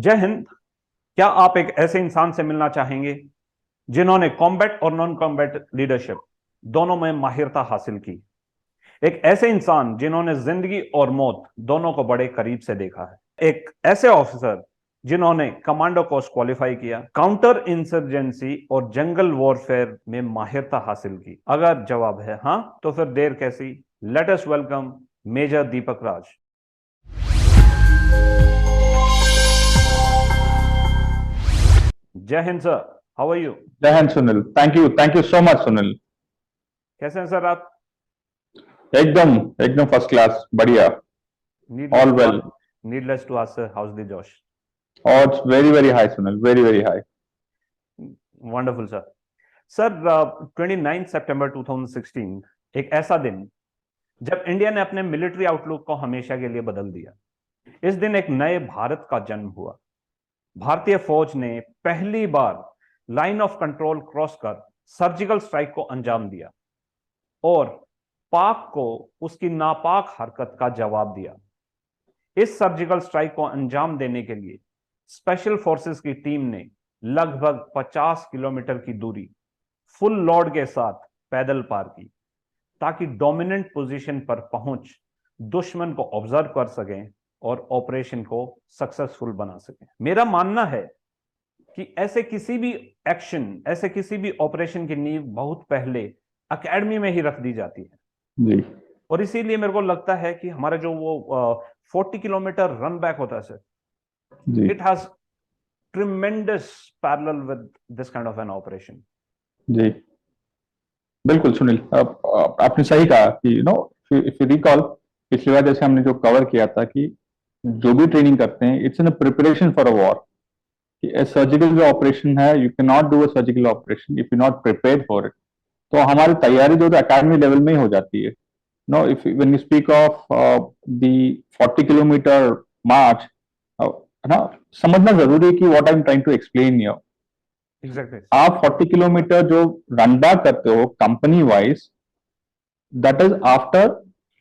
जय हिंद। क्या आप एक ऐसे इंसान से मिलना चाहेंगे जिन्होंने कॉम्बैट और नॉन कॉम्बैट लीडरशिप दोनों में माहिरता हासिल की? एक ऐसे इंसान जिन्होंने जिंदगी और मौत दोनों को बड़े करीब से देखा है। एक ऐसे ऑफिसर जिन्होंने कमांडो कोर्स क्वालिफाई किया, काउंटर इंसर्जेंसी और जंगल वॉरफेयर में माहिरता हासिल की। अगर जवाब है हाँ, तो फिर देर कैसी। Let us welcome major Deepak Raj. जय हिंद सर, हाउ आर यू? जय हिंद Sunil. Thank you so much Sunil. कैसे हैं सर आप? एकदम एकदम फर्स्ट क्लास, बढ़िया। Needless all too well. Needless to ask sir, how's the josh? और very very high Sunil, very very high. Wonderful sir. Sir, 29 सितंबर 2016 एक ऐसा दिन जब इंडिया ने अपने मिलिट्री आउटलुक को हमेशा के लिए बदल दिया। इस दिन एक नए भारत का जन्म हुआ। भारतीय फौज ने पहली बार लाइन ऑफ कंट्रोल क्रॉस कर सर्जिकल स्ट्राइक को अंजाम दिया और पाक को उसकी नापाक हरकत का जवाब दिया। इस सर्जिकल स्ट्राइक को अंजाम देने के लिए स्पेशल फोर्सेस की टीम ने लगभग 50 किलोमीटर की दूरी फुल लोड के साथ पैदल पार की, ताकि डोमिनेंट पोजीशन पर पहुंच दुश्मन को ऑब्जर्व कर सकें और ऑपरेशन को सक्सेसफुल बना सकें। मेरा मानना है कि ऐसे किसी भी एक्शन, ऐसे किसी भी ऑपरेशन की नींव बहुत पहले एकेडमी में ही रख दी जाती है। जी और इसीलिए मेरे को लगता है कि हमारा जो वो 40 किलोमीटर रन बैक होता है सर, जी it has tremendous parallel with this kind of an operation. जी बिल्कुल सुनील। आपने सही कहा कि इफ यू रिकॉल, पिछली बार जैसे हमने जो कवर किया था कि जो भी ट्रेनिंग करते हैं, it's in preparation for a war. कि सर्जिकल जो ऑपरेशन है, you can not do a surgical operation if you not prepare for it. तो हमारी तैयारी जो एकेडमी लेवल में ही हो जाती है। No, if when you speak of the 40 kilometre march, है ना, समझना जरूरी है कि what I am trying to explain here. Exactly. आप 40 किलोमीटर जो रन बैक करते हो company wise, that is after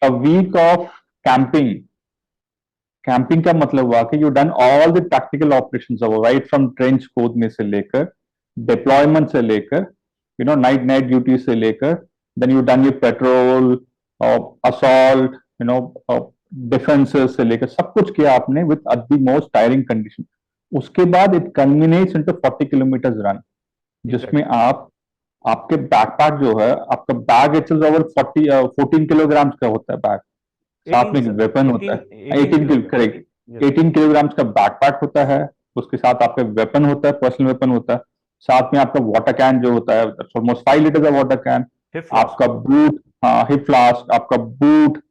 a week of camping. Camping का मतलब हुआ कि you done all the practical operations, right from trench खोदने से लेकर, डिप्लॉयमेंट से लेकर, नाइट नाइट ड्यूटी से लेकर, then you done your patrol, assault, defences से लेकर सब कुछ किया आपने with at the most tiring condition. उसके बाद it culminates into 40 kilometre run, जिसमें एग्जैक्टली। आप, आपके बैकपैक जो है, आपका बैग इट्स ओवर 14 किलोग्राम का होता है बैग। साथ 18 में एक सर, वेपन होता 18 है, 18 18 kilo, kilogram. Correct. Yes sir. 18 kilogram का बैकपैक होता है। उसके साथ आपका वेपन होता है, पर्सनल वेपन होता है। साथ में आपका वाटर कैन जो होता है, ऑलमोस्ट 5 लीटर का वाटर कैन। Hip flask. आपका बूट, हाँ, हिप फ्लास्क, आपका बूट।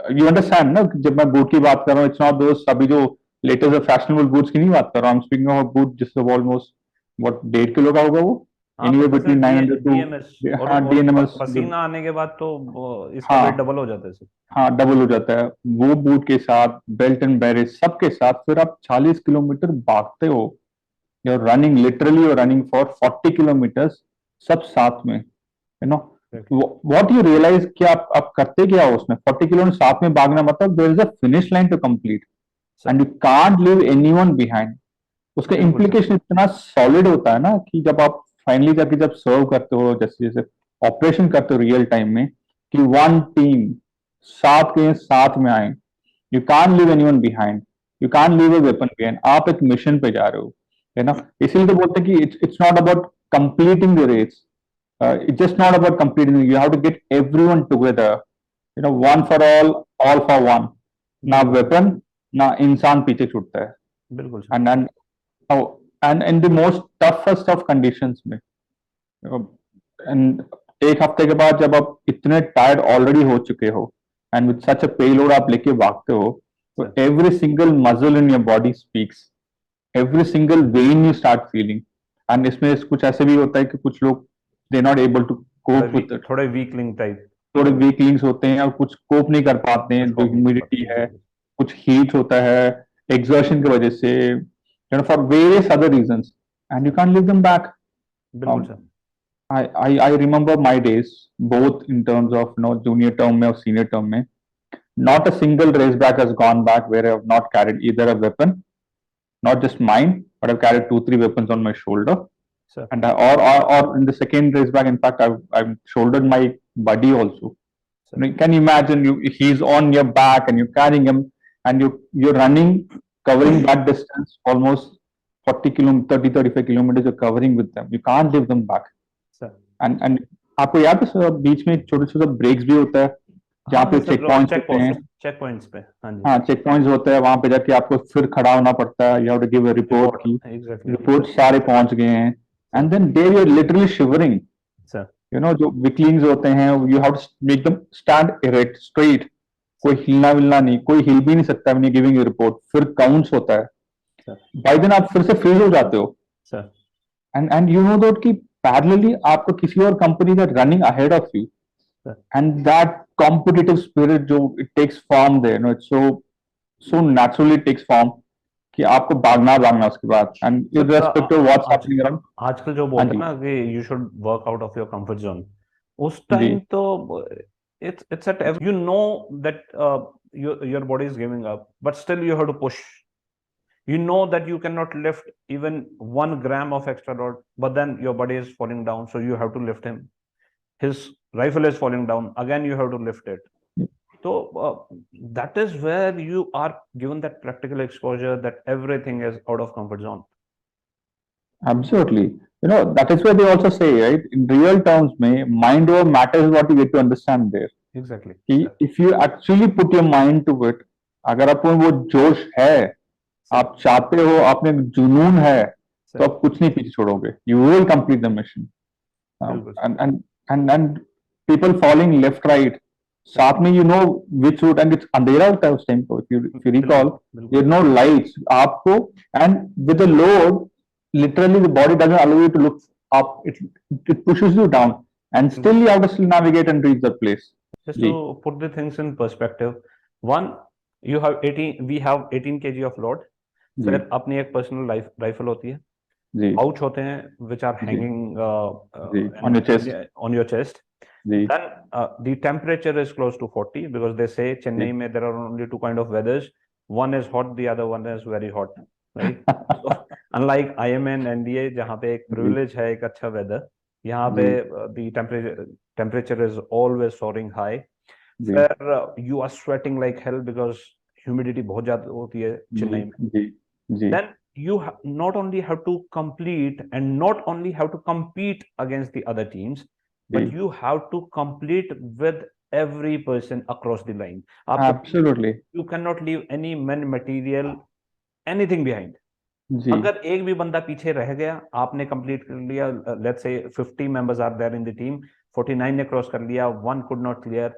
यू अंडरस्टैंड ना, जब मैं बूट की बात कर रहा हूँ, इट्स नॉट दोस्त अभी जो लेटेस्ट फैशनेबल बूट्स की नहीं बात कर रहा हूँ। स्पीकिंग ऑफ बूट जिससे ऑलमोस्ट what 1.5 किलो का होगा वो, हाँ, एनीवे तो जैसे बिटवीन 900 टू, डीएमएस हाँ, डीएनएमएस। पसीना आने के बाद तो इसका वेट हाँ डबल हो जाता है सर। हाँ, डबल हो जाता है। वो बूट के साथ बेल्ट एंड बैरेज सबके साथ फिर आप 40 किलोमीटर भागते हो। you're running, literally you're running for 40 kilometres, सब साथ में, you know. What you realise कि आप करते क्या हो उसमें। 40 किलोमीटर साथ में भागना मतलब there is a finish line to complete, sir and you can't leave anyone behind. उसका बिल्कुल सर। इम्प्लीकेशन इतना सॉलिड होता है ना, कि जब आप फाइनली जाके जब सर्व करते हो, जैसे जैसे ऑपरेशन करते हो रियल टाइम में, कि वन टीम साथ के साथ में आए, you can't leave anyone behind, you can't leave a weapon behind. आप एक मिशन पे जा रहे हो, है ना। इसीलिए तो बोलते हैं कि it's not about completing the race, it's just not about completing, you have to get everyone together, one for all for one. ना बिल्कुल सर। वेपन, ना इंसान पीछे छूटता है। बिल्कुल sir. And and in the most toughest of conditions में, and एक हफ्ते के बाद जब आप इतने टायर्ड ऑलरेडी हो चुके हो, and with such a payload आप लेके भागते हो, तो sir every single muscle in your body speaks, every single vein you start feeling. And इसमें कुछ ऐसे भी होता है कि कुछ लोग they not able to cope with it, थोड़े वीकलिंग टाइप। थोड़े वीकलिंग्स होते हैं और कुछ कोप नहीं कर पाते हैं, कुछ जो कॉप नहीं कर ह्यूमिडिटी पाते, है, एग्जैक्टली। कुछ हीट होता है, एग्जर्शन की वजह से, for various other reasons, and you can live them back. बिल्कुल sir. I remember my days, both in terms of junior term में और senior term में. Not a single race back has gone back where I have not carried either a weapon not just mine, but I've carried 2-3 weapons on my shoulder. Sir. And or in the second race back, in fact, I've shouldered my buddy also. Can you imagine, he's on your back and you're carrying him, and you're running, covering that distance, almost 40 kilometers, 30-35 kilometers you're covering with them. You can't leave them back. Sir. And आपको याद है sir, बीच में छोटे छोटे breaks भी होता है जहाँ पे चेक पॉइंट्स होते हैं. चेक पॉइंट्स पे, हाँ, चेक पॉइंट्स होते हैं, वहां पे जाके आपको फिर खड़ा होना पड़ता है. You have to give a report की रिपोर्ट सारे पहुंच गए हैं, and then they are literally shivering. You know, जो वीकलिंग्स होते हैं, you have to make them stand erect, straight. कोई हिलना विलना नहीं, कोई हिल भी नहीं सकता when you giving a report. फिर काउंट्स होता है, बाय देन आप फिर से फ्रीज हो जाते हो. एंड यू नो दैट कि पैरेलली आपको किसी और company that running ahead of you, and that competitive spirit जो it takes form there, you know, it's so naturally it takes form कि आपको भागना उसके बाद, and irrespective of what's happening around. आजकल जो बोलते हैं ना कि you should work out of your comfort zone, उस टाइम तो it's at you know that your body is giving up, but still you have to push. You know that you cannot lift even 1 gram of extra load, but then your body is falling down, so you have to lift him. His rifle is falling down, again you have to lift it. So that is where you are given that practical exposure that everything is out of comfort zone. Absolutely. You know, that is why they also say, right, in real terms, mind over matter is what you get to understand there. Exactly. If you actually put your mind to it, अगर आपको वो जोश है, आप चाहते हो, आप में जुनून है, तो आप कुछ नहीं पीछे छोड़ोगे. You will complete the mission. And people falling left, right, साथ में you know which route, and it's अंधेरा होता है उस टाइम को. If you recall, there are no lights. आपको, and with the load, literally the body doesn't allow you to look up. It pushes you down, and still you have to still navigate and reach that place. Just to put the things in perspective, one, you have 18, we have 18 kg of load. फिर अपनी एक personal rifle होती है, pouch होते हैं which are hanging on your chest. Then the temperature is close to 40, because they say Chennai mein there are only 2 kind of weathers. One is hot, the other one is very hot, right? So, unlike IMN NDA जहाँ पे एक privilege है एक अच्छा weather, यहाँ पे the temperature is always soaring high. Where you are sweating like hell because humidity बहुत ज़्यादा होती है चेन्नई में. Then you not only have to complete and not only have to compete against the other teams, but you have to complete with every person across the line. Absolutely. You cannot leave any man, material, anything behind. अगर एक भी बंदा पीछे रह गया, आपने complete कर लिया, let's say 50 members are there in the team, 49 ने क्रॉस कर लिया, 1 could not clear,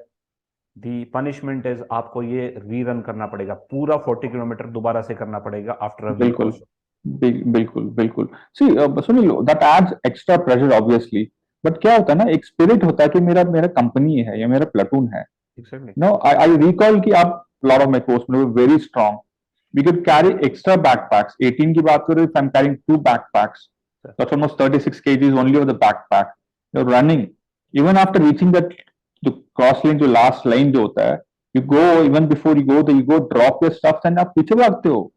the punishment is आपको ये रीरन करना पड़ेगा, पूरा 40 किलोमीटर दोबारा से करना पड़ेगा after a week. बिल्कुल. See, Sunil, that adds extra pressure obviously. But क्या होता है ना, एक स्पिरिट होता है कि मेरा कंपनी है या मेरा प्लाटून है. नो, आई रिकॉल कि आप लॉट ऑफ माय कोर्स में very strong, we could carry extra backpacks. 18 की बात करें, if I am carrying 2 backpacks, that's almost 36 kgs only of the backpack. You are running, even after reaching that the cross line, जो last line जो होता है, you go, even before you go drop your stuff, and आप पीछे भागते हो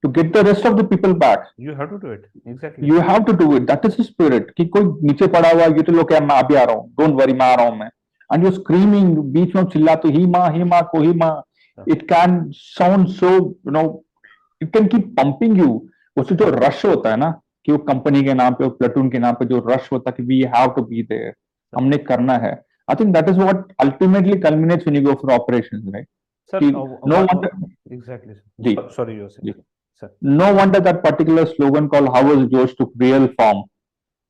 to get the rest of the people back. You have to do it. Exactly. You have to do it. That is the spirit. कि कोई नीचे पड़ा हुआ, ये तो लोग क्या, मैं अभी आ रहा हूँ, don't worry, मैं आ रहा हूँ मैं. And you're screaming, बीच में चिल्ला तो ही माँ कोही माँ. It can sound so, you know, it can keep pumping you. उससे जो rush होता है ना, कि वो कंपनी के नाम पे, प्लेटून के नाम पे जो rush होता है कि we have to be there, हमने करना है. I think that is what ultimately culminates when you go for operations, right? Sir, no wonder. Exactly. Sorry, you said. Sir. No wonder that particular slogan called "How was Josh" took real form.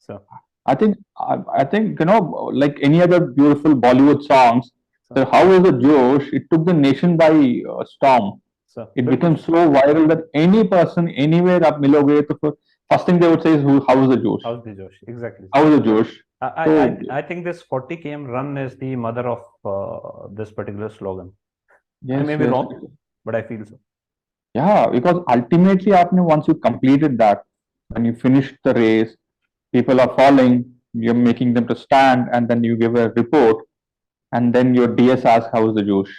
Sir. I think you know, like any other beautiful Bollywood songs, the "How was the Josh" it took the nation by storm. Sir. It became so viral that any person anywhere आप मिलोगे तो first thing they would say is, "How was the Josh?" How's the Josh? Exactly. How was the Josh? I think this 40 km run is the mother of this particular slogan. Yes, I may be wrong, but I feel so. Yeah, because ultimately, once you completed that, when you finished the race, people are falling, you're making them to stand, and then you give a report, and then your DS asks, "How is the Josh?"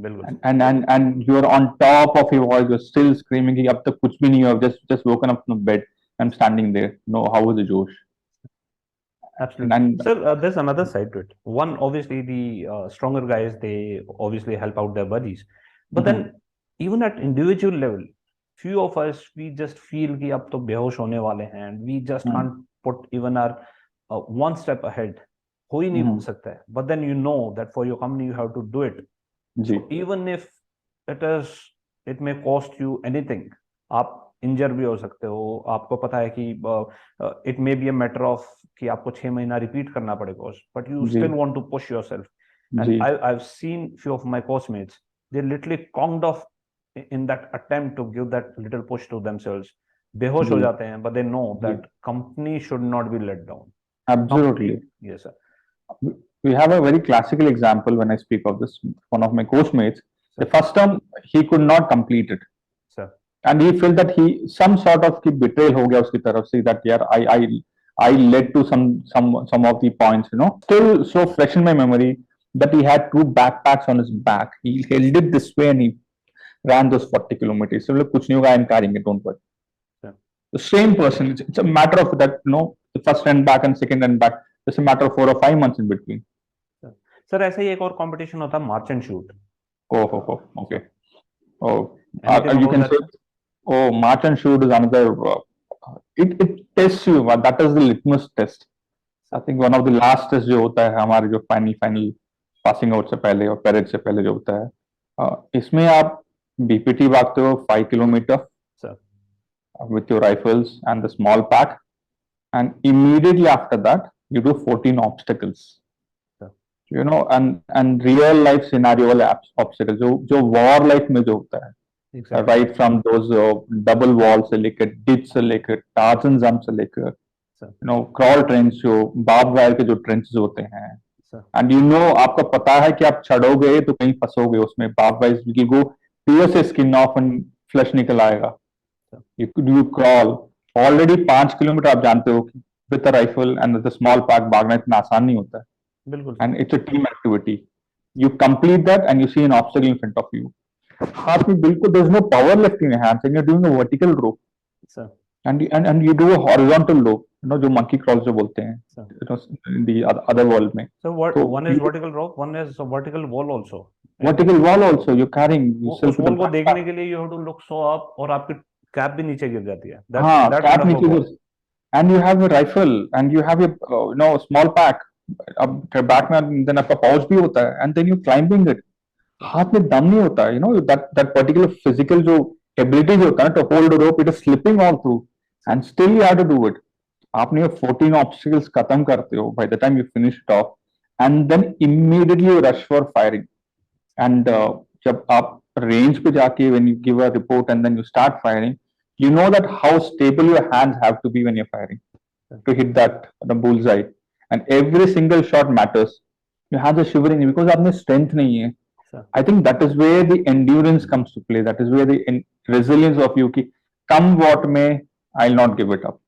बिल्कुल sir. and you're on top of your voice, you're still screaming कि अब तक कुछ भी नहीं हुआ, just woken up from the bed, I'm standing there. No, how was the Josh? Absolutely. And Sir, there's another side to it. One, obviously, the stronger guys, they obviously help out their buddies. But Mhm. then, even at individual level, few of us, we just feel कि अब तो बेहोश होने वाले हैं, and we just can't put even our one step ahead. हो ही नहीं सकता है. But then you know that for your company, you have to do it. Ji So even if it may cost you anything, आप इंजर भी हो सकते हो, आपको पता है कि it may be a matter of कि आपको 6 महीना रिपीट करना पड़े कोर्स, बट यू जी still want to push yourself. जी and I have seen few of my coursemates, they literally conked off in that attempt to give that little push to themselves. बेहोश हो जी जाते हैं, but they know ji that company should not be let down. absolutely. Yes sir. We have a very classical example when I speak of this. One of my coachmates, the Sir. first term he could not complete it, Sir. and he felt that he some sort of की betrayal हो गया उसकी तरफ से, that यार I led to some of the points, you know, still so fresh in my memory, that he had 2 backpacks on his back. He held it this way and he ran those 40 kilometers. So कुछ नहीं होगा, I'm carrying it, don't worry. Sir. The same person. It's a matter of that, you know, the first run back and second run back. It's a matter of 4 or 5 months in between. Sir ऐसे ही एक और competition होता है, march and shoot. Oh, okay. Oh, Anything you about can that, say, sir? oh, march and shoot is another. It tests you. That is the litmus test. I think one of the last tests जो होता है हमारे जो final passing out से पहले और parade से पहले जो होता है, इसमें आप बीपीटी भागते हो 5 kilometre Sir. with your rifles and the small pack, and immediately after that you do 14 obstacles. Sir. You know, and real life scenario वाले obstacles जो war life में जो होता है, Exactly. right from those double wall से लेकर ditch से लेकर Tarzan jump से लेकर, Sir. you know, crawl trench जो barbed wire के जो trenches होते हैं, Sir. and you know आपको पता है कि आप चढ़ोगे तो कहीं फंसोगे उसमें, barbed wire will go pierce your skin off and flesh निकल आएगा. Sir. You crawl already 5 kilometre, आप जानते हो कि with a rifle and with a small pack भागना इतना आसान नहीं होता है. बिल्कुल. And it's a team activity. You complete that and you see an obstacle in front of you. हाथ में बिल्कुल, there's no power left in your hands and you're doing a vertical row. Sir. And you do a horizontal row, you know, जो monkey crawls जो बोलते हैं, Sir. you know, in the other world में. So what? So One is vertical rope, one is a vertical wall also. vertical wall also, you're carrying yourself उस with a wall को backpack. देखने के लिए you have to look so up, और आपकी cap भी नीचे गिर जाती है. हाँ, That cap kind of a नीचे wall. गिर, and you have a rifle and you have your you know, small pack. अब बैक में then आपका पाउच भी होता है, and then you climbing it. हाथ में दम नहीं होता है, you know, that particular physical जो ability जो होता है to hold a rope, it is slipping all through, and still you have to do it. आपने 14 obstacles खत्म करते हो by the time you finish it off, and then immediately you rush for firing. And जब आप range पे जाके when you give a report and then you start firing, you know that how stable your hands have to be when you're firing to hit that the bullseye, and every single shot matters. Your hands are shivering because आपने strength नहीं है. Sir. I think that is where the endurance comes to play. That is where the resilience of you कि come what may, I'll not give it up.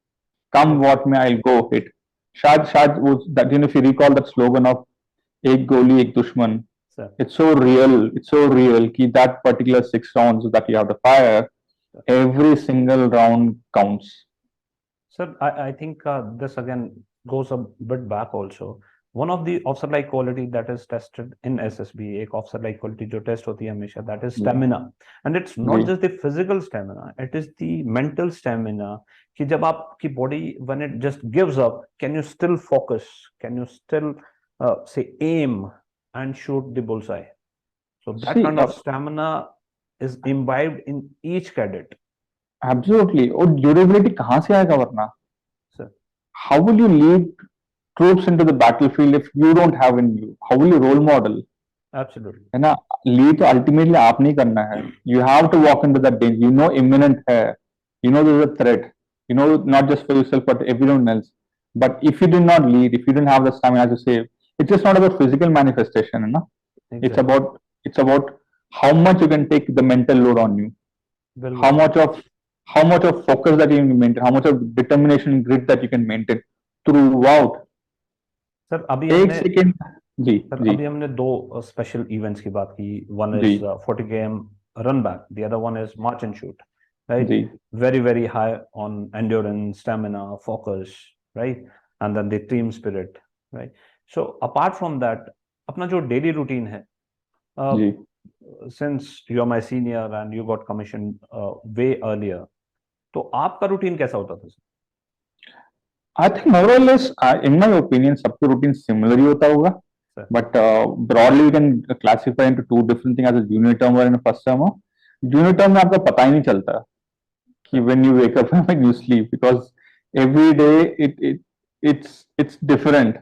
Come what may, I'll go hit. शायद वो that, you know, if you recall that slogan of एक गोली एक दुश्मन, Sir. it's so real कि that particular 6 rounds that you have to fire, every single round counts. Sir, I think this again goes a bit back also. One of the officer-like quality that is tested in SSB, एक officer-like quality जो test होती है हमेशा, that is stamina. And it's not just the physical stamina, it is the mental stamina. कि जब आपकी body, when it just gives up, can you still focus? Can you still say aim and shoot the bullseye? So that kind of stamina is imbibed in each cadet. Absolutely. और durability कहाँ से आएगा वरना? Sir. How will you lead troops into the battlefield if you don't have in you? How will you role model? Absolutely. है ना? Lead तो ultimately आप नहीं करना है. You have to walk into that danger. You know imminent है. You know there's a threat. You know not just for yourself but everyone else. But if you did not lead, if you didn't have the stamina, as you say, it's just not about physical manifestation, है ना? Exactly. It's about how much you can take the mental load on you. How much of focus that you can maintain, how much of determination and grit that you can maintain throughout. Sir अभी एक second जी sir जी अभी हमने दो special events की बात की, one जी is 40 km run back, the other one is march and shoot, right? जी very very high on endurance, stamina, focus, right? And then the team spirit, right? So apart from that, अपना जो daily routine है, जी since you are my senior and you got commission way earlier, तो आपका routine कैसा होता था sir? I think more or less in my opinion सबका रूटीन सिमिलर ही होता होगा, sir but broadly we can classify into two different thing, as a junior term or in first term. Junior term में आपको पता ही नहीं चलता कि sir when you wake up and when you sleep, because every day it's different.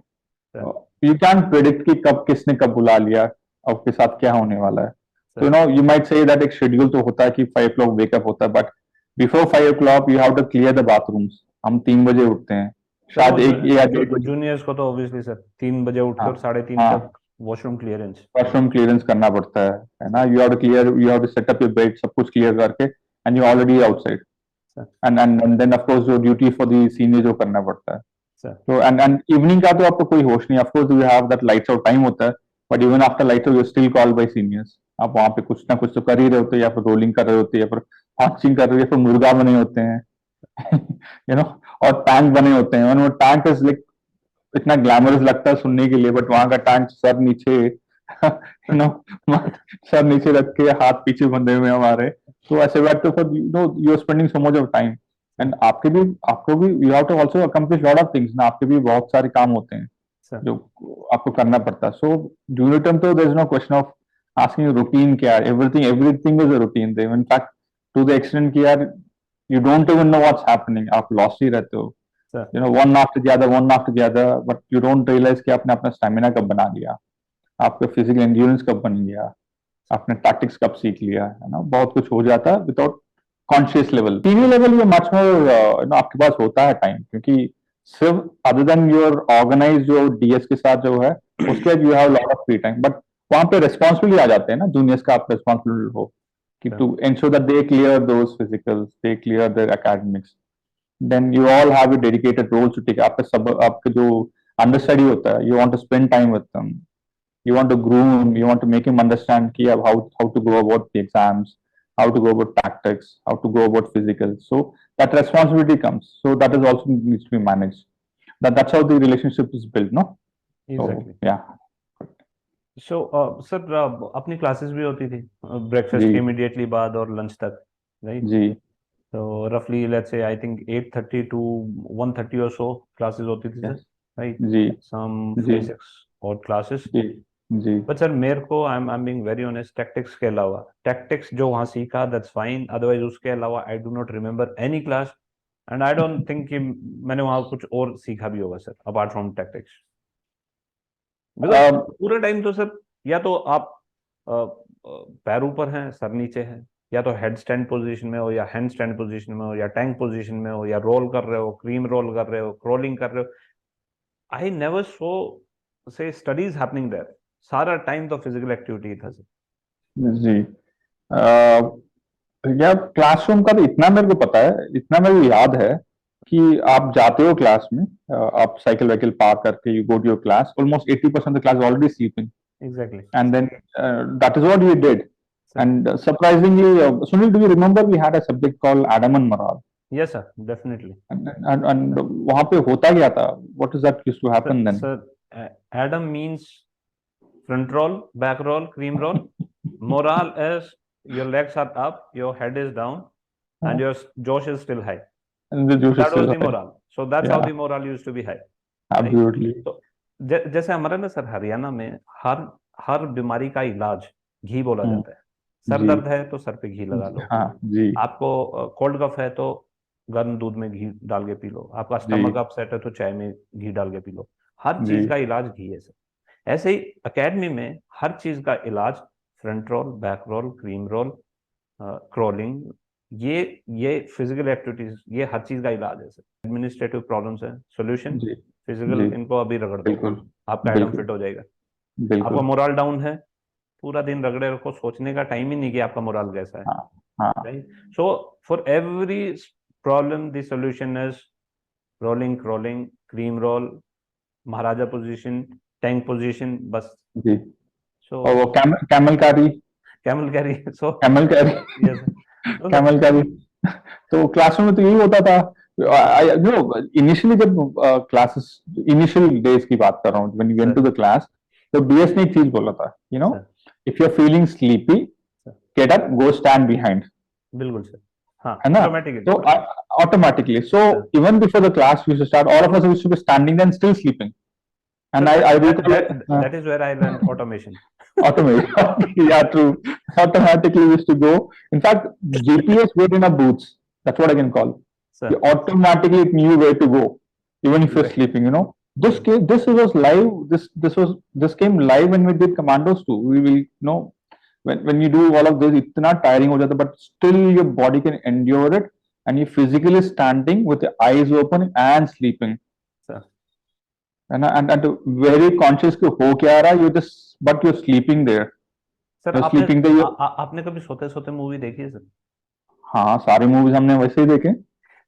Sir You can't predict कि कब किसने कब बुला लिया, आपके साथ क्या होने वाला है. तो sir you might say that एक शेड्यूल तो होता है कि 5 o'clock wake up होता है, but before 5 o'clock you have to clear the bathrooms. हम 3 बजे उठते हैं, सर शायद वो एक या 1 बजे. जूनियर्स को तो ऑब्वियसली सर 3 बजे उठ के हाँ और 3:30 हाँ, तक वॉशरूम क्लियरेंस। वॉशरूम क्लियरेंस करना पड़ता है ना. You have to clear, you have to set up your bed, सब कुछ क्लियर करके, and you already outside. Sir and then of course जो ड्यूटी फॉर द सीनियर जो करना पड़ता है. सर तो एंड इवनिंग का तो आपको कोई होश नहीं. Of course you have that lights out time होता है, but even after lights out you still called by seniors. आप वहां पे कुछ ना कुछ तो कर ही रहे होते हैं, या फिर रोलिंग कर रहे होते हैं, या फिर हॉचिंग कर रहे हो, या फिर मुर्गा बने होते हैं. और टैंक बने होते हैं, और वो टैंक इज लाइक इतना ग्लैमरस लगता है सुनने के लिए, बट वहां का टैंक सर नीचे, नो, सर नीचे रख के हाथ पीछे बंधे हुए हमारे. तो ऐसे बात तो फिर you are spending so much of time, and आपको भी you have to also accomplish lot of things ना. आपके भी बहुत सारे काम होते हैं सर जो आपको करना पड़ता है. सो जूनियर टर्म तो there is no question of asking routine क्या है. Everything is a routine there. In fact to the extent कि यार you don't even know what's happening, आप लॉस्ट ही रहते हो. Sir one after the other, but you don't realise कि आपने अपना स्टेमिना कब बना लिया, आपका फिजिकल एंड्योरेंस कब बन गया, आपने टैक्टिक्स कब सीख लिया, है ना. बहुत कुछ हो जाता है without conscious level. Senior level में मच मोर आपके पास होता है टाइम, क्योंकि सिर्फ अदर देन योर ऑर्गेनाइज जो डीएस के साथ जो है, उसके बाद you have lot of free time. But वहां पे रिस्पॉन्सिबिलिटी आ जाते हैं ना जूनियर्स का, आप रिस्पॉन्सिबल हो कि sir to ensure that they clear those physicals, they clear their academics. Then you all have a dedicated role to take. आपका सब आपका जो अंडरस्टडी होता है, you want to spend time with them, you want to groom, you want to make him understand कि अब how to go about the exams, how to go about tactics, how to go about physical. So that responsibility comes. So that is also needs to be managed. That's how the relationship is built, no? So exactly. yeah. So sir अपनी classes भी होती थी breakfast के जी immediately बाद और lunch तक, right? जी तो रफली let's say I think 8:30 to 1:30 और सो क्लासेस होती थी सर, yes राइट? जी सम जी 5-6 और क्लासेस। जी जी बट सर मेरे को I am being very honest, tactics के अलावा, टैक्टिक्स जो वहाँ सीखा दैट्स फाइन, अदरवाइज उसके अलावा I do not remember any class, and I don't think कि मैंने वहाँ कुछ और सीखा भी होगा sir apart from tactics. Because पूरा टाइम तो सर या तो आप पैर ऊपर हैं सर नीचे हैं, या तो हेड स्टैंड पोजीशन में हो, या हैंड स्टैंड पोजीशन में हो, या टैंक पोजीशन में हो, या रोल कर रहे हो, क्रीम रोल कर रहे हो, क्रॉलिंग कर रहे हो। आई नेवर सो से स्टडीज हैपनिंग देयर, सारा टाइम तो फिजिकल एक्टिविटी था सर। जी. या क्लासरूम का तो इतना मेरे को पता है, इतना मेरे को याद है कि आप जाते हो क्लास में, आप साइकिल वाइकिल पार्क करके you go to your class, almost 80% of the class already sleeping, exactly and then that is what we did. Sir. And surprisingly, Sunil, do you remember we had a subject called Adam and Morale? Yes sir definitely. And वहां पे होता क्या था? What is that used to happen then? Sir एडम means front roll, back roll, cream roll. Moral is your legs are up, your head is down, and your josh is still high. And the juice is That was still the high. morale. So that's how Yeah, the morale used to be high, right? absolutely. तो जैसे हमारे ना sir Haryana में हर हर बीमारी का इलाज घी बोला हम्म, जाता है। सर जी दर्द है तो सर पे घी लगा लो, हाँ जी आपको कोल्ड कफ है तो गर्म दूध में घी डाल के पी लो, आपका जी स्टमक अपसेट है तो चाय में घी डाल के पी लो। हर जी चीज का इलाज घी है सर। ऐसे ही एकेडमी में हर चीज का इलाज front roll, back roll, cream roll, crawling, ये फिजिकल एक्टिविटीज, ये हर चीज का इलाज है सर। एडमिनिस्ट्रेटिव प्रॉब्लम्स है, सॉल्यूशन जी फिजिकल, जी इनको अभी रगड़ दो, बिल्कुल आपका एडम बिल्कुल फिट हो जाएगा। आपका बिल्कुल. मोरल डाउन है, पूरा दिन रगड़े रखो, सोचने का टाइम ही नहीं कि आपका मोरल कैसा है, हाँ हाँ right? So for every problem the solution is rolling, crawling, cream roll, महाराजा पोजीशन, टैंक पोजीशन बस. जी. So और वो camel camel carry. So carry yes. So camel carry. तो क्लासरूम में तो यही होता था. नो इनिशियली जब क्लासेस इनिशियल डेज की बात कर रहा हूँ, when you went sir, to the class, तो बीएस ने एक चीज बोला था, sir, if you are feeling sleepy, sir. Get up, go stand behind. बिल्कुल सर. हाँ, है ना? ऑटोमेटिकली. तो automatically, so Sir, even before the class used to start, all of us used to be standing there and still sleeping. sir, And I recall that is where I learned automation. automate. Yeah, true. Automatically used to go. In fact, GPS were in our boots. That's what I can call. Sir, You automatically knew where to go, even if you're right. sleeping. This was live. This came live when we did commandos too. We will when you do all of this, itna tiring ho jata, but still your body can endure it, and you're physically standing with your eyes open and sleeping. Sir, And very conscious कि हो क्या रहा है, but you're sleeping there. Sir You're आपने sleeping there. आपने कभी सोते सोते मूवी देखी है सर? हाँ, सारे मूवीज हमने वैसे ही देखे.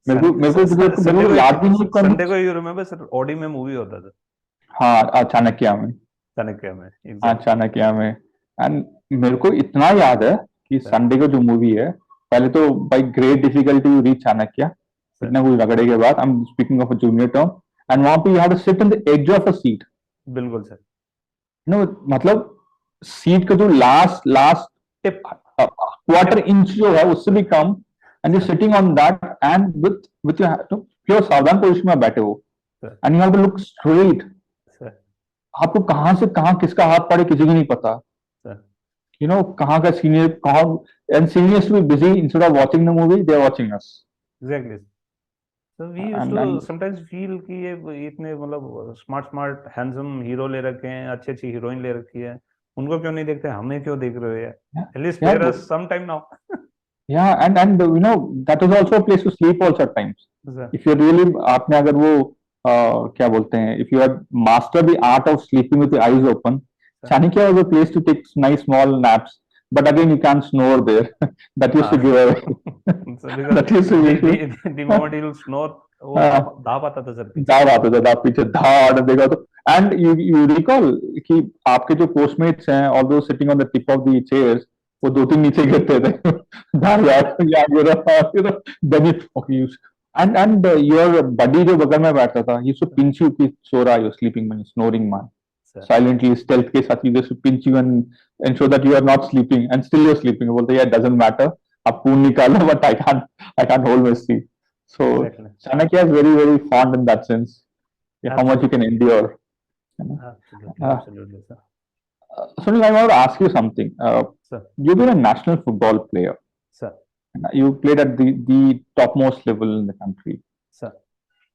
मेरे को याद भी नहीं कौन. संडे को यू रिमेम्बर सर, ऑडी में मूवी होता था. हाँ, चाणक्य में. चाणक्य में, हाँ, एग्जैक्ट. चाणक्य में. एंड मेरे को इतना याद है कि सर, संडे को जो मूवी है, पहले तो by great difficulty you reach Chanakya, sir, इतना कुछ रगड़े के बाद. I am speaking of a junior term. And वहां पे you have to sit in the edge of a seat. बिल्कुल सर. मतलब सीट का जो last last tip. Quarter inch जो है उससे भी कम, and you sitting on that, and with your pure सावधान पोजिशन में बैठे हो, sir, and you have to look straight. Sir, आपको कहां से कहां किसका हाथ पड़े किसी को नहीं पता. सर. कहां का सीनियर कहां, and seniors to be busy instead of watching the movie, they are watching us. Exactly. So we used to and sometimes feel कि ये इतने मतलब स्मार्ट हैंडसम हीरो ले रखे हैं, अच्छी अच्छी हीरोइन ले रखी है, उनको क्यों नहीं देखते, हमें क्यों देख रहे हो यार? At least spare us some time now. and that is also a place to sleep also at times. Sir, If you really, आपने अगर वो क्या बोलते हैं, if you have mastered the art of sleeping with your eyes open, Chanakya was a place to take nice small naps, but again you can't snore there. That used to give away. so because That used to give. the moment you'll snore, वो दाब आता था sir. दाब आता था, दाब पीछे धाड़ देखा तो. एंड यू रिकॉल कि आपके जो पोस्टमेट्स हैं, although sitting on the tip of the chairs, वो 2-3 नीचे गिरते थे. धाड़ यार गिरा, then you and your buddy जो बगल में बैठता था, he used to pinch you कि सो रहा है, you're sleeping when you're snoring man. Silently, stealth के साथ, he used to pinch you and ensure that you are not sleeping, and still you're sleeping. बोलते यार doesn't matter, आप खून निकालो, but I can't hold my sleep. So Exactly. Chanakya is very very fond in that sense. How much you can endure. Absolutely, sir. Sunil, I want to ask you something. Sir. You've been a national football player. Sir. You played at the topmost level in the country. Sir.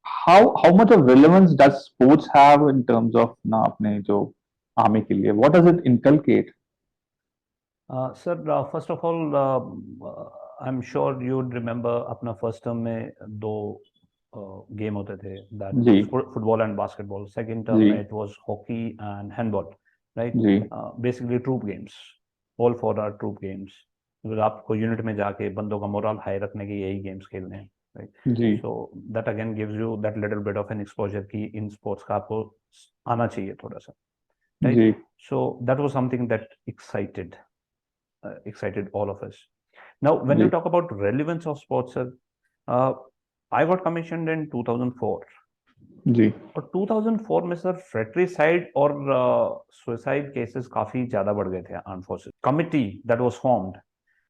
How much of relevance does sports have in terms of ना अपने जो army के लिए? What does it inculcate? Sir, first of all, I'm sure you would remember अपना first term में 2 game होते थे, that football and basketball. Second term में it was hockey and handball, right? Basically troop games, all for our troop games. because आपको unit में जाके बंदों का मोरल हाई रखने के यही गेम्स खेलने हैं, right? So that again gives you that little bit of an exposure कि इन स्पोर्ट्स का आपको आना चाहिए थोड़ा सा, right? So that was something that excited all of us. Now when you talk about relevance of sports, sir, I got commissioned in 2004. और 2004 में sir फ्रेट्रिसाइड और सुसाइड केसेस काफी ज्यादा बढ़ गए थे. Armed forces committee that was formed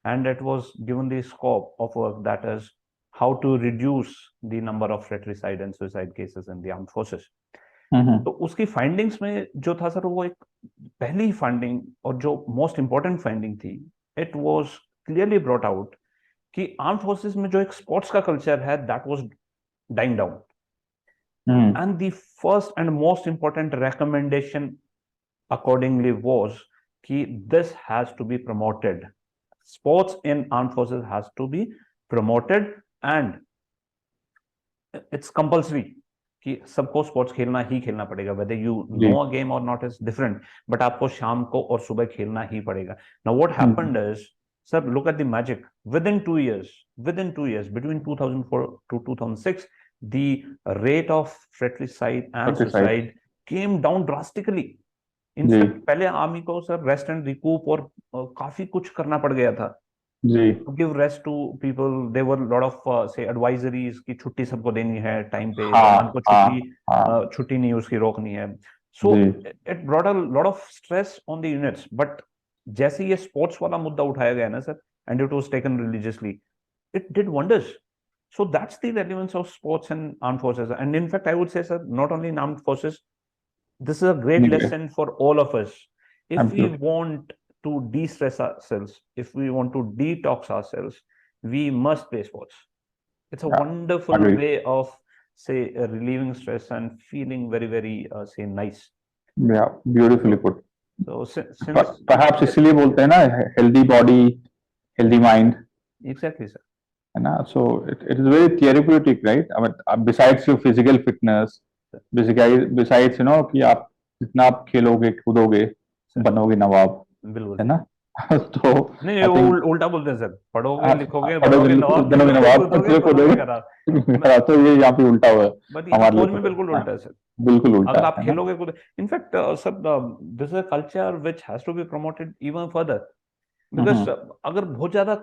and it was given the scope of work, that is how to reduce the number of fratricide and suicide cases in the armed forces. तो उसकी findings में जो था sir, वो एक पहली finding और जो मोस्ट इंपॉर्टेंट फाइंडिंग थी, it was clearly brought out कि आर्म्ड फोर्सेस में जो एक स्पोर्ट्स का कल्चर है, that was dying down. And the first and most important recommendation accordingly was कि this has to be promoted. Sports in armed forces has to be promoted and it's compulsory कि सबको sports खेलना ही खेलना पड़ेगा. whether you know a game or not is different, but आपको शाम को और सुबह खेलना ही पड़ेगा. Now what happened is, sir, look at the magic. Within 2 years, between 2004 to 2006, the rate of fratricide and suicide came down drastically. Ji in fact पहले army को sir rest and recoup और काफी कुछ करना पड़ गया था जी to give rest to people. There were a lot of say advisories कि छुट्टी सबको देनी है टाइम पे, हाँ जवान को हाँ छुट्टी हाँ छुट्टी नहीं उसकी रोकनी है. So ji it brought a lot of stress on the units. But जैसे ये स्पोर्ट्स वाला मुद्दा उठाया गया ना sir, and it was taken religiously, it did wonders. So that's the relevance of sports and armed forces. And in fact, I would say, sir, not only in armed forces, this is a great ठीक है lesson for all of us. If we absolutely want to de-stress ourselves, if we want to detox ourselves, we must play sports. It's a wonderful agree way of, say, relieving stress and feeling very, very, say, nice. या beautifully So, put so since perhaps इसीलिए बोलते हैं ना healthy body healthy mind exactly, sir. है ना so it is very therapeutic right I mean besides your physical fitness besides कि आप जितना आप खेलोगे कूदोगे Sir, बनोगे नवाब बिल्कुल है सर. ना तो नहीं, आई वो थिंक उल्टा बोलते हैं सर. पढ़ोगे, लिखोगे, पढ़ोगे बनोगे नवाब, बनोगे खेलोगे, नवाब कूदोगे, कूदोगे बनोगे कूदोगे खराब. तो ये यहाँ पे उल्टा हुआ है बट यहाँ हमारे लिए फौज में बिल्कुल हाँ, उल्टा है सर. बिल्कुल उल्टा अगर आप है ना खेलोगे कूदे, in fact sir, this is a culture which has to be promoted even further. Because अगर बहुत ज्यादा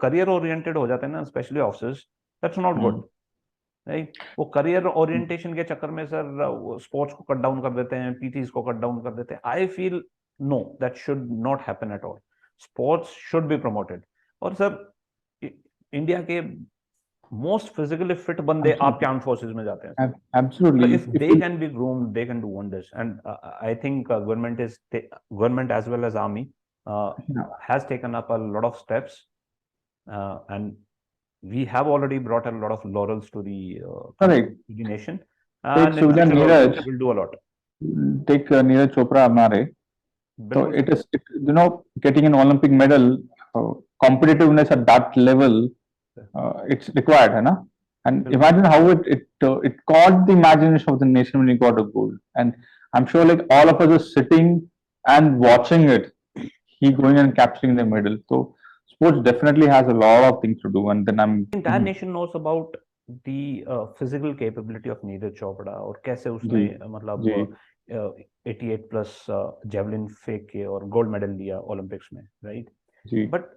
करियर ओरिएंटेड हो जाते हैं ना, specially officers, that's not good, right. वो करियर ओरिएंटेशन के चक्कर में सर स्पोर्ट्स को कट डाउन कर देते हैं, पीटीज को कट डाउन कर देते हैं. I feel no, that should not happen at all. Sports should be promoted. और सर इंडिया के मोस्ट फिजिकली फिट बंदे आपके आर्म फोर्सेज में जाते हैं. So absolutely if they can be groomed, they can do wonders. And I think government as well as army has taken up a lot of steps, and we have already brought a lot of laurels to the country, correct to the nation, take and in Surya future also Neeraj we'll do a lot. Take Neeraj Chopra हमारे So बिल्कुल it is, getting an Olympic medal, competitiveness at that level, it's required, है ना? And बिल्कुल. imagine how it caught the imagination of the nation when he got a gold. And I'm sure like all of us are sitting and watching it, he going and capturing the medal. So sports definitely has a lot of things to do. And then The entire nation knows about the physical capability of Neeraj Chopra, और कैसे उसने जी मतलब जी 88 plus javelin फेंक के और gold medal लिया Olympics में, right. जी But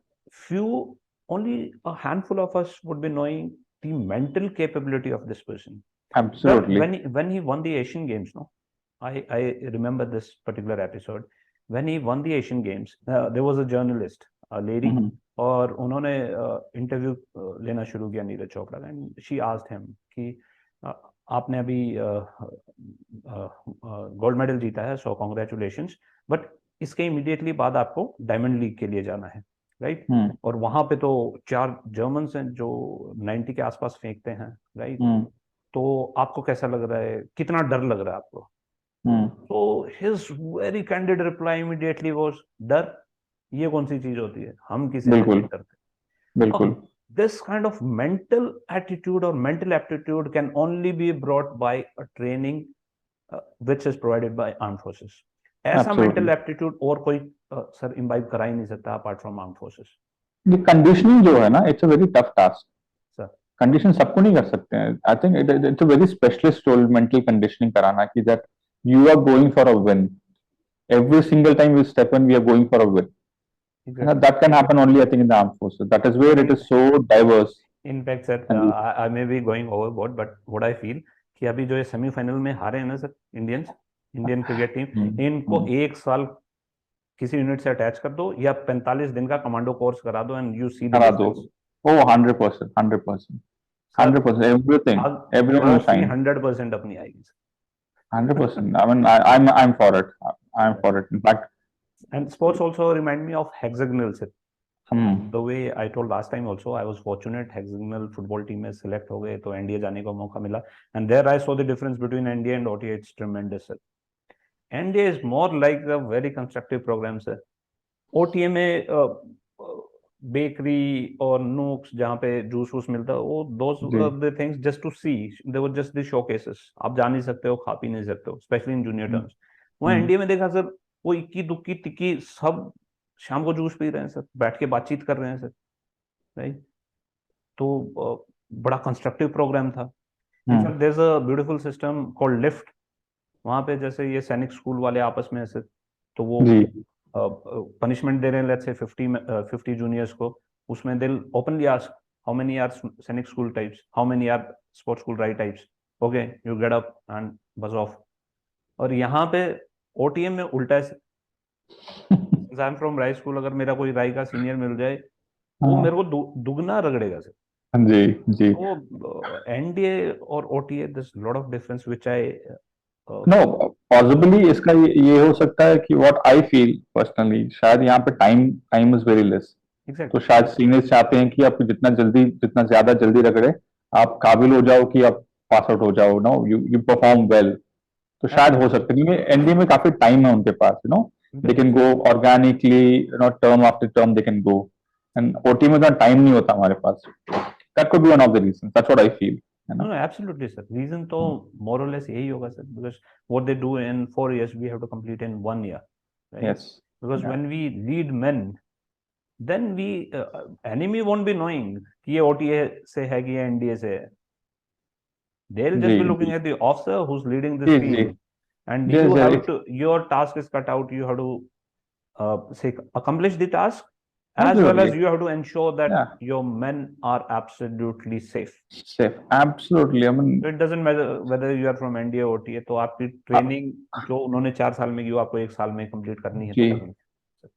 few, only a handful of us would be knowing the mental capability of this person. Sir, absolutely. when he won the Asian Games, no, I remember this particular episode. When he won the Asian Games, there was a journalist, a lady, और उन्होंने interview लेना शुरू किया नीरज चोपड़ा का. And she asked him कि आपने अभी gold medal जीता है, सो कॉन्ग्रेचुलेशंस, बट इसके इमीडिएटली बाद आपको डायमंड लीग के लिए जाना है, राइट. और वहां पे तो 4 जर्मन्स हैं जो 90 के आसपास फेंकते हैं, राइट. तो आपको कैसा लग रहा है, कितना डर लग रहा है आपको? तो his very candid reply immediately was, डर? ये कौन सी चीज होती है, हम किसी से नहीं डरते. बिल्कुल This kind of mental attitude or mental aptitude can only be brought by a training which is provided by armed forces. ऐसा mental aptitude और कोई सर imbibe करा ही नहीं सकता apart from armed forces. ये कंडीशनिंग जो है ना, it's a very tough task. Sir condition सबको नहीं कर सकते हैं. I think it's a very specialist role mental conditioning कराना, कि that you are going for a win. Every single time we step in, we are going for a win. exactly. That can happen only, I think, in the armed forces. That is where it is so diverse. In fact, sir, I may be going overboard, but what I feel कि अभी जो ये semifinal में हारे हैं ना sir Indian cricket team, इनको 1 साल किसी यूनिट से अटैच कर दो या 45 दिन का कमांडो कोर्स करा दो, and you see the difference. Oh, 100%, 100%, 100%, everything will shine. 100% अपनी आएगी. 100%. I mean, I'm for it. I'm for it. In fact, and sports also remind me of hexagonal, sir. The way I told last time also, I was fortunate, hexagonal football team में select हो गए तो NDA जाने का मौका मिला, and there I saw the difference between NDA and OTA. It's tremendous, sir. NDA is more like a very constructive program, sir. OTA में bakery और नूक्स जहाँ पे जूस वूस मिलता है, वो those are the things just to see. They were just the showcases. आप जा नहीं सकते हो, खा पी नहीं सकते हो, especially in junior terms. वहाँ NDA में देखा सर, वो इक्की दुक्की टिक्की सब शाम को जूस पी रहे हैं सर, बैठ के बातचीत कर रहे हैं सर, राइट. तो बड़ा कंस्ट्रक्टिव प्रोग्राम था. In fact there is a beautiful system called lift, वहां पे जैसे ये सैनिक स्कूल वाले आपस में ऐसे, तो वो जी पनिशमेंट दे रहे हैं, लेट्स से 50 जूनियर्स को, उसमें दिल openly ask how many are Sainik school types, how many are sports school right types, okay you get up and buzz off. और यहाँ पे ओटीएम में उल्टा है। I am from Rai school, अगर मेरा कोई राई का सीनियर मिल जाए, वो मेरे हाँ को दुगना रगड़ेगा सर। जी जी। तो एनडीए और OTA, this lot of difference which I know, possibly इसका ये हो सकता है कि व्हाट आई फील पर्सनली, शायद यहाँ पे time time is very less. तो एग्जैक्टली। शायद सीनियर्स चाहते हैं कि आप जितना जल्दी, जितना ज्यादा जल्दी रगड़े, आप काबिल हो जाओ कि आप पास आउट हो जाओ, no you you perform well. तो शायद हो सकता है क्योंकि एनडीए में काफी टाइम है उनके पास, they can go organically, term after term they can go. And OT में तो टाइम नहीं होता हमारे पास। That could be one of the reason, that's what I feel, है ना। No, absolutely, sir. Reason तो more or less यही होगा, sir. Because what they do in 4 years, we have to complete in 1 year, right? Yes Because when we lead men, then we enemy won't be knowing कि ये OTA से है कि ये NDA से है. They'll just जी be looking जी at the officer who's leading this जी जी team, and जी you जी have to, your task is cut out. You have to say accomplish the task, as well absolutely as you have to ensure that या your men are absolutely safe. Safe absolutely. I mean तो it doesn't matter whether you are from NDA OTA, तो आपकी training जो उन्होंने 4 साल में की वो आपको 1 साल में कंप्लीट करनी है तो जी, करनी है।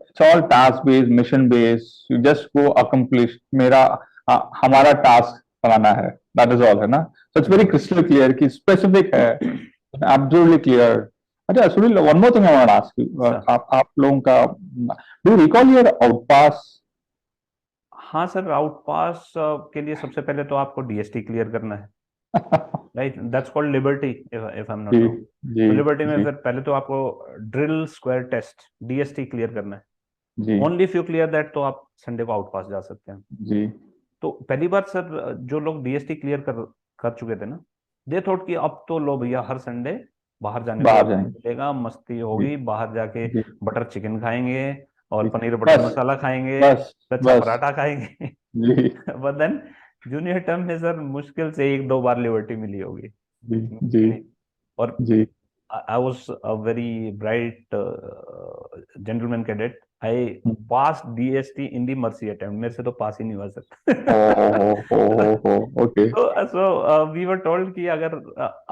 It's all task based, mission based, you just go accomplish. मेरा हमारा टास्क फलाना है, दैट इज ऑल, है ना। So it's very crystal clear कि स्पेसिफिक है, एब्सोल्युटली क्लियर। अच्छा Sunil, one more thing I want to ask you, sir, आप लोगों का, डू रिकॉल योर आउटपास? हाँ सर, आउट पास के लिए सबसे पहले तो आपको डीएसटी क्लियर करना है, right? That's called liberty, if I am जी नॉट रॉन्ग। जी तो लिबर्टी में जी फिर पहले तो आपको drill square test DST clear करना है। जी only if you clear that, तो आप संडे को आउट पास जा सकते हैं। जी तो पहली बार सर जो लोग डीएसटी क्लियर कर चुके थे ना, दे थॉट कि अब तो लो भैया, हर संडे बाहर जाने को बाहर जाएंगे। मिलेगा, मस्ती जी होगी, बाहर जाके जी बटर चिकन खाएंगे और जी, पनीर बटर बस मसाला खाएंगे, बस लच्छा बस। पराठा खाएंगे। जी बट देन जूनियर टर्म में सर मुश्किल से 1-2 बार लिबर्टी मिली होगी। जी जी और जी I was a very bright gentleman cadet. I passed DST in the mercy attempt. मेरे से तो पास ही नहीं हुआ ओ सर। हो okay. So we were told कि अगर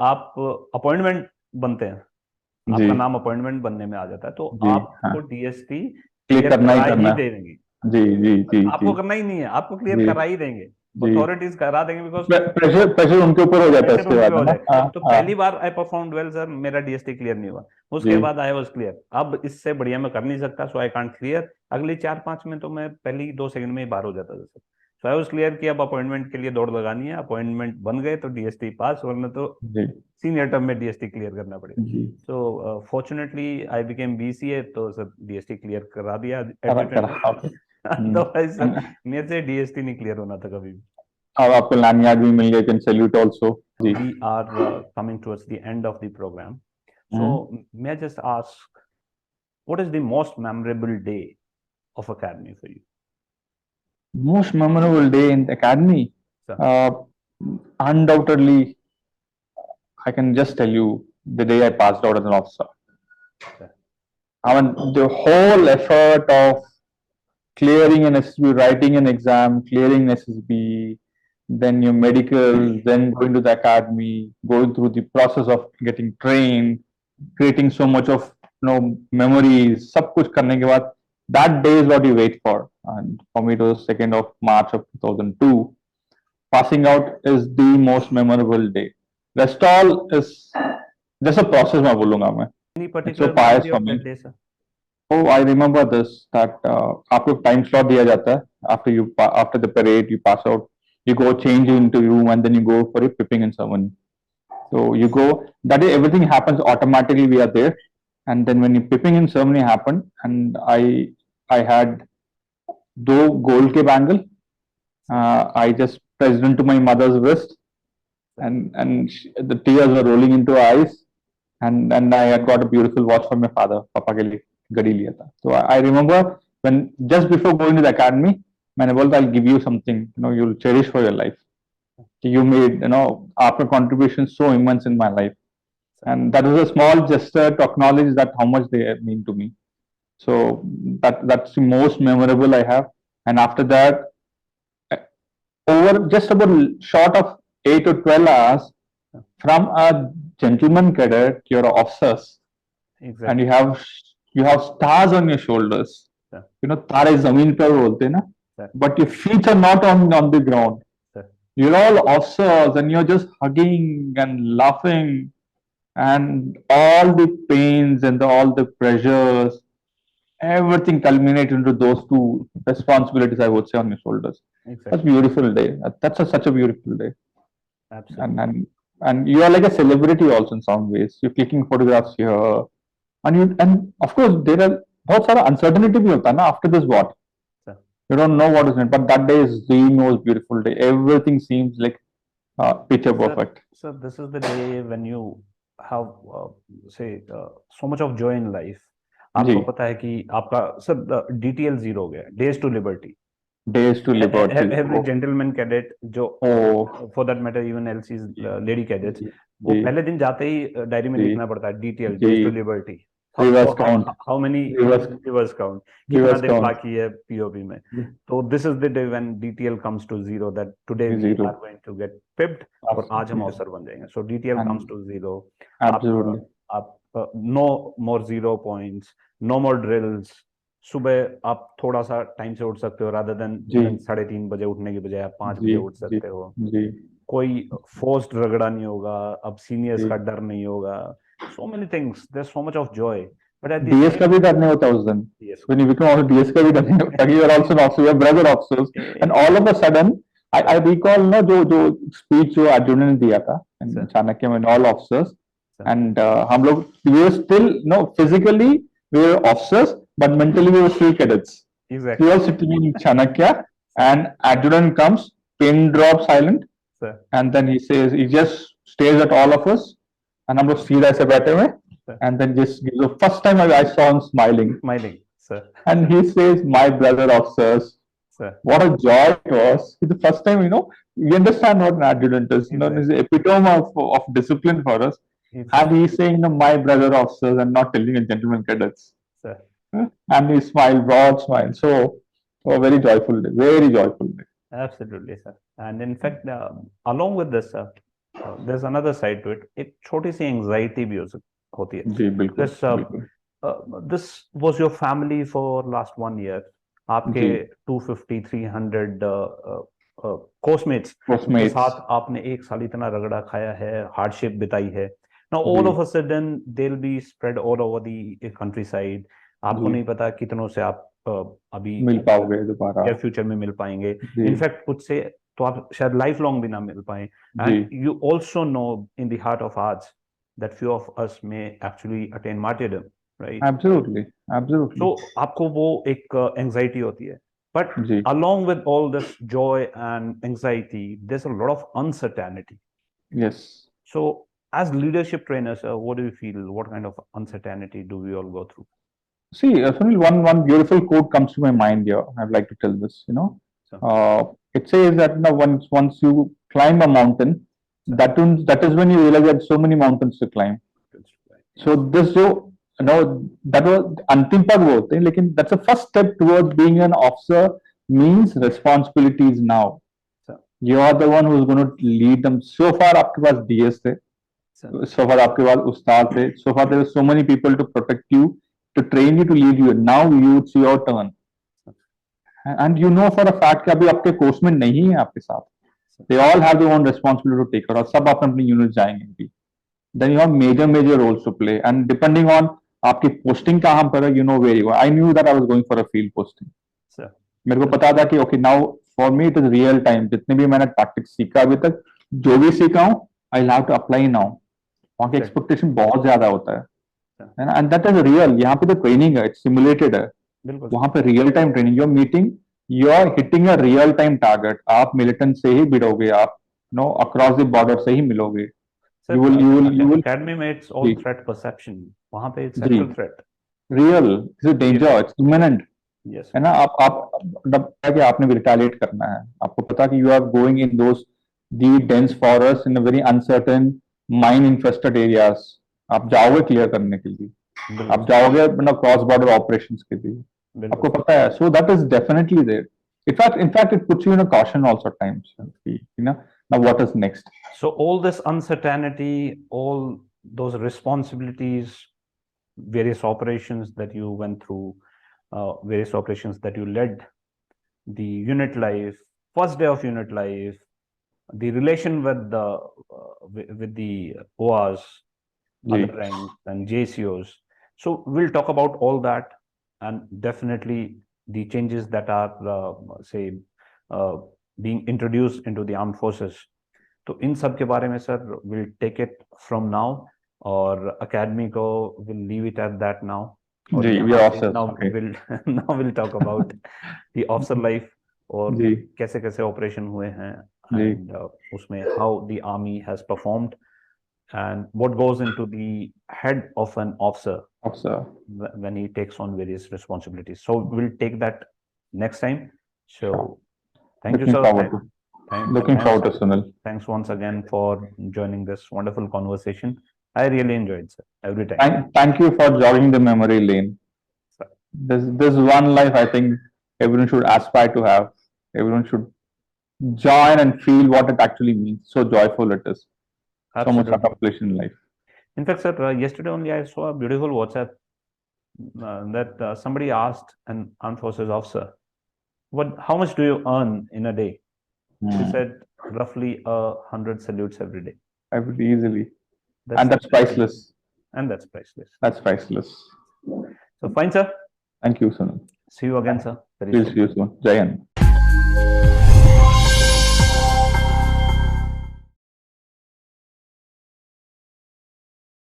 आप अपॉइंटमेंट बनते हैं, जी आपका नाम अपॉइंटमेंट बनने में आ जाता है, तो जी हाँ, आपको डीएसटी क्लिक क्लियर करना ही करा ही करना। देंगे। जी जी जी आपको जी करना ही नहीं है, आपको क्लियर जी करा ही देंगे, जी। अथॉरिटीज करा देंगे, बिकॉज प्रेशर प्रेशर उनके ऊपर हो जाता है प्रेशर इसके उन पे बाद, हो है ना। जाए। हाँ तो हाँ पहली बार आई परफॉर्म वेल सर, मेरा डीएसटी क्लियर नहीं हुआ। जी उसके बाद आई वाज क्लियर, अब इससे बढ़िया मैं कर नहीं सकता, सो आई कांट क्लियर। अगली 4-5 में तो मैं पहली 2 सेकंड में ही बाहर हो जाता था sir. So I was clear कि अब अपॉइंटमेंट के लिए दौड़ लगानी है, अपॉइंटमेंट बन गए तो डीएसटी पास, वरना तो जी सीनियर टर्म में डीएसटी क्लियर करना पड़ेगा। जी। सो फॉर्चुनेटली आई बिकेम बीसीए, तो सर डीएसटी क्लियर करा दिया करा एडजुटेंट करा में। ओके। अदरवाइज सर मेरे से डीएसटी नहीं क्लियर होना था कभी भी। अब आपको लैंडमार्क भी मिल गया, कैन सैल्यूट आल्सो। जी We are coming towards the end of the program. So, may I just ask, what is the most memorable day of academy for you? Most memorable day in academy, Sir, uh, undoubtedly I can just tell you the day I passed out as an officer. sir, I mean, the whole effort of clearing an SSB, writing an exam, clearing SSB, then your medical, then going to the academy, going through the process of getting trained, creating so much of memories, सब कुछ करने के बाद, that day is what you wait for. And for me, it was 2nd of March of 2002. Passing out is the most memorable day. Rest all is just a process, मैं बोलूँगा मैं. any It's so particular pious memory for of me. that day, sir? Oh, I remember this, that आपको time slot दिया जाता है. After the parade you pass out, you go change into room and then you go for a pipping and ceremony. So you go, that day everything happens automatically, we are there. And then when you pipping and ceremony happened, and I had दो gold के bangle, I just pressed into my mother's wrist, and the tears were rolling into her eyes, and I had got a beautiful watch from my father. पापा के लिए घड़ी लिया था. So I remember when just before going to the academy, मैंने बोला I'll give you something, you'll cherish for your life. You made, आपका contribution so immense in my life. and that was a small gesture to acknowledge that how much they mean to me. So that's the most memorable I have. And after that, over just about short of 8 or 12 hours, from a gentleman cadet, you're officers, Exactly. and you have stars on your shoulders. Yeah. You know, तारे जमीन पर बोलते हैं ना, Yeah. but your feet are not on the ground. Yeah. You're all officers, and you're just hugging and laughing, and all the pains and all the pressures, everything culminates into those two responsibilities, I would say, on your shoulders. Exactly. That's a beautiful day. That's such a beautiful day. Absolutely. And you are like a celebrity also in some ways. You're clicking photographs here, and of course there are बहुत सारा uncertainty भी होता है ना after this what. Sir. You don't know what is it, but that day is the most beautiful day. Everything seems like picture perfect. So this is the day when you have say so much of joy in life. आपको पता है कि आपका sir DTL 0 हो गया, Days to Liberty. Days to Liberty. Every gentleman cadet जो for that matter even LC's lady cadets, वो पहले दिन जाते ही डायरी में लिखना पड़ता है DTL, Days to Liberty. Reverse count. How many reverse count? कितना दिन बाकी है POP में? So this is the day when DTL comes to 0. That today we are going to get pipped और आज हम officer बन जाएंगे. So DTL comes to 0. Absolutely. आप no more 0 points, no more drills. सुबह आप थोड़ा सा टाइम से उठ सकते हो rather than 3:30 बजे उठने की बजाय आप 5 बजे उठ सकते हो. कोई फोर्स्ड रगड़ा नहीं होगा, अब सीनियर्स का डर नहीं होगा. So many things. There's so much of joy. But at the DS का भी डर नहीं होता उस दिन. When you become also DS का भी डर नहीं होता. You are also an officer, you are brother officers, and all of a sudden, I recall ना जो speech जो अर्जुन ने दिया था, चाणक्य में all officers, and हम लोग we were still physically we were officers, but mentally we were still cadets. Exactly. We were sitting in Chanakya, and Arjun comes, pin drop silent, and then he just stares at all of us, and हम लोग सीधा ऐसे बैठे हुए, and then just gives the first time I saw him smiling, sir, and he says, "My brother officers." Sir. What a joy it was! It's the first time we understand what an adjutant is. It's the epitome of discipline for us. And he's saying, "My brother officers," and not telling a gentleman cadets. Sir. And he smiled, broad smile. So, very joyful day, very joyful day. Absolutely, sir. And in fact, along with this, there's another side to it. एक छोटी सी anxiety भी होती है. जी बिल्कुल. This was your family for last 1 year. आपके 250, 300 coursemates के साथ आपने एक साल इतना रगड़ा खाया है, हार्डशिप बिताई है. Now all of a sudden they'll be spread all over the countryside. आपको नहीं पता कितनों से आप अभी मिल पाओगे दोबारा या फ्यूचर में मिल पाएंगे. इनफैक्ट कुछ से तो आप शायद लाइफ लॉन्ग भी ना मिल पाए. And you also know in the heart of hearts that few of us may actually attain martyrdom, right? Absolutely. So आपको वो एक anxiety होती है. But along with all this joy and anxiety, there's a lot of uncertainty. Yes. So as leadership trainers, what do you feel? What kind of uncertainty do we all go through? See, Sunil, one beautiful quote comes to my mind here. I'd like to tell this. It says that once you climb a mountain, that is when you realize that so many mountains to climb. So this that was अंतिम पग बोलते हैं, लेकिन that's the first step towards being an officer means responsibilities now. You are the one who is going to lead them. So far आपके पास DS थे, so far आपके पास उस्ताद थे, so far there were so many people to protect you, to train you, to lead you. Now it's your turn. And you know for a fact कि अभी आपके course में नहीं है आपके साथ. They all have their own responsibility to take care. और सब अपने अपनी यूनिट जाएंगे भी. Then you have major roles to play, and depending on आपकी पोस्टिंग कहाँ पर है, where you are. I knew that I was going for a field posting. मेरे को पता था कि okay, now for me it is real time. जितने भी मैंने टैक्टिक्स सीखा अभी तक, जो भी सीखा हूँ, I'll have to apply now. वहाँ की एक्सपेक्टेशन बहुत ज्यादा होता है. And that is real. यहाँ पे तो ट्रेनिंग है, it's simulated है. वहाँ पे real time training. You're meeting, you're hitting a real time target. आप मिलिटेंट से ही भिड़ोगे, आप across the border से ही मिलोगे. You will academy में it's all threat perception. वहाँ पे it's actual threat. Real, it's a danger, it's imminent. Yes. है ना. आप आपने रिटेलिएट करना है. आपको पता कि you are going in those deep dense forests in a very uncertain mine infested areas. आप जाओगे क्लियर करने के लिए, आप जाओगे क्रॉस बॉर्डर ऑपरेशंस के लिए, आपको पता है. So that is definitely there. In fact, it puts you in a caution also at times. Now what is next? So all this uncertainty, all those responsibilities, various operations that you went through, various operations that you led, the unit life, first day of unit life, the relation with the OAs, other ranks and JCOs. So we'll talk about all that, and definitely the changes that are being introduced into the armed forces. तो इन सब के बारे में sir will take it from now, और academy को will leave it at that now. जी, we are officers. Now will talk about the officer life, और कैसे कैसे ऑपरेशन हुए हैं, एंड उसमें how the army has performed, and what goes into the head of an officer when he takes on various responsibilities. So we'll take that next time. So thank you, sir. Looking forward to Sunil. Thanks once again for joining this wonderful conversation. I really enjoyed, sir, every time. Thank you for jogging the memory lane. This one life I think everyone should aspire to have. Everyone should join and feel what it actually means. So joyful it is. So much accomplished in life. In fact, sir, yesterday only I saw a beautiful WhatsApp that somebody asked an armed forces officer, how much do you earn in a day? He said roughly 100 salutes every day. Easily. And that's priceless. That's priceless. So fine, sir. Thank you, Sunil. See you again, sir. We'll see you soon. Jai Hind.